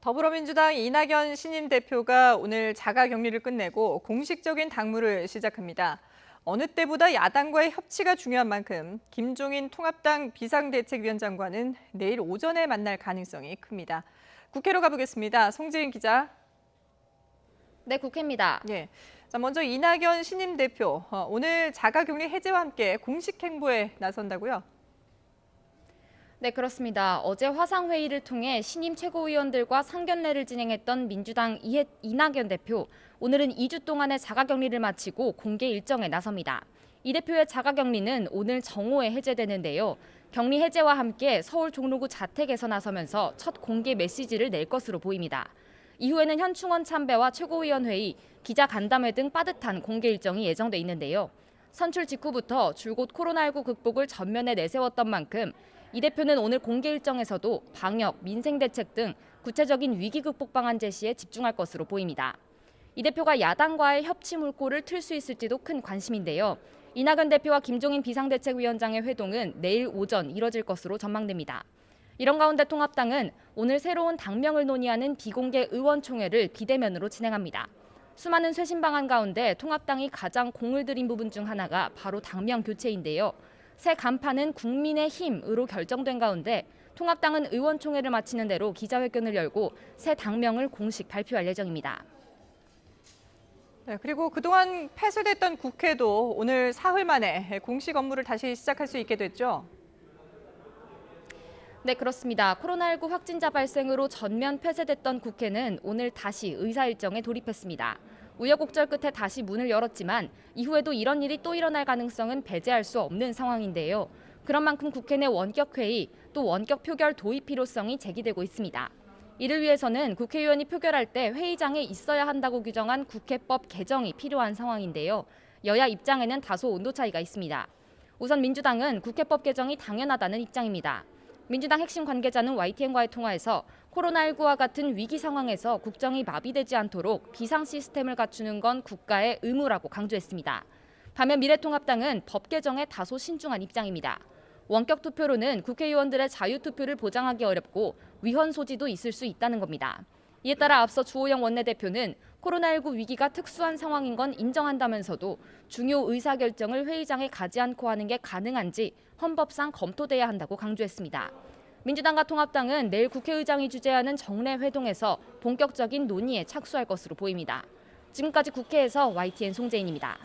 더불어민주당 이낙연 신임 대표가 오늘 자가격리를 끝내고 공식적인 당무를 시작합니다. 어느 때보다 야당과의 협치가 중요한 만큼 김종인 통합당 비상대책위원장과는 내일 오전에 만날 가능성이 큽니다. 국회로 가보겠습니다. 송지은 기자. 네, 국회입니다. 예. 자, 먼저 이낙연 신임 대표, 오늘 자가격리 해제와 함께 공식 행보에 나선다고요? 네, 그렇습니다. 어제 화상회의를 통해 신임 최고위원들과 상견례를 진행했던 민주당 이낙연 대표, 오늘은 2주 동안의 자가격리를 마치고 공개 일정에 나섭니다. 이 대표의 자가격리는 오늘 정오에 해제되는데요. 격리 해제와 함께 서울 종로구 자택에서 나서면서 첫 공개 메시지를 낼 것으로 보입니다. 이후에는 현충원 참배와 최고위원 회의, 기자 간담회 등 빠듯한 공개 일정이 예정돼 있는데요. 선출 직후부터 줄곧 코로나19 극복을 전면에 내세웠던 만큼 이 대표는 오늘 공개 일정에서도 방역, 민생 대책 등 구체적인 위기 극복 방안 제시에 집중할 것으로 보입니다. 이 대표가 야당과의 협치 물꼬를 틀 수 있을지도 큰 관심인데요. 이낙연 대표와 김종인 비상대책위원장의 회동은 내일 오전 이뤄질 것으로 전망됩니다. 이런 가운데 통합당은 오늘 새로운 당명을 논의하는 비공개 의원총회를 비대면으로 진행합니다. 수많은 쇄신 방안 가운데 통합당이 가장 공을 들인 부분 중 하나가 바로 당명 교체인데요. 새 간판은 국민의힘으로 결정된 가운데 통합당은 의원총회를 마치는 대로 기자회견을 열고 새 당명을 공식 발표할 예정입니다. 네, 그리고 그동안 폐쇄됐던 국회도 오늘 사흘 만에 공식 업무를 다시 시작할 수 있게 됐죠? 네, 그렇습니다. 코로나19 확진자 발생으로 전면 폐쇄됐던 국회는 오늘 다시 의사 일정에 돌입했습니다. 우여곡절 끝에 다시 문을 열었지만 이후에도 이런 일이 또 일어날 가능성은 배제할 수 없는 상황인데요. 그런 만큼 국회 내 원격 회의 또 원격 표결 도입 필요성이 제기되고 있습니다. 이를 위해서는 국회의원이 표결할 때 회의장에 있어야 한다고 규정한 국회법 개정이 필요한 상황인데요. 여야 입장에는 다소 온도 차이가 있습니다. 우선 민주당은 국회법 개정이 당연하다는 입장입니다. 민주당 핵심 관계자는 YTN과의 통화에서 코로나19와 같은 위기 상황에서 국정이 마비되지 않도록 비상 시스템을 갖추는 건 국가의 의무라고 강조했습니다. 반면 미래통합당은 법 개정에 다소 신중한 입장입니다. 원격 투표로는 국회의원들의 자유투표를 보장하기 어렵고 위헌 소지도 있을 수 있다는 겁니다. 이에 따라 앞서 주호영 원내대표는 코로나19 위기가 특수한 상황인 건 인정한다면서도 중요 의사결정을 회의장에 가지 않고 하는 게 가능한지 헌법상 검토돼야 한다고 강조했습니다. 민주당과 통합당은 내일 국회의장이 주재하는 정례 회동에서 본격적인 논의에 착수할 것으로 보입니다. 지금까지 국회에서 YTN 송재인입니다.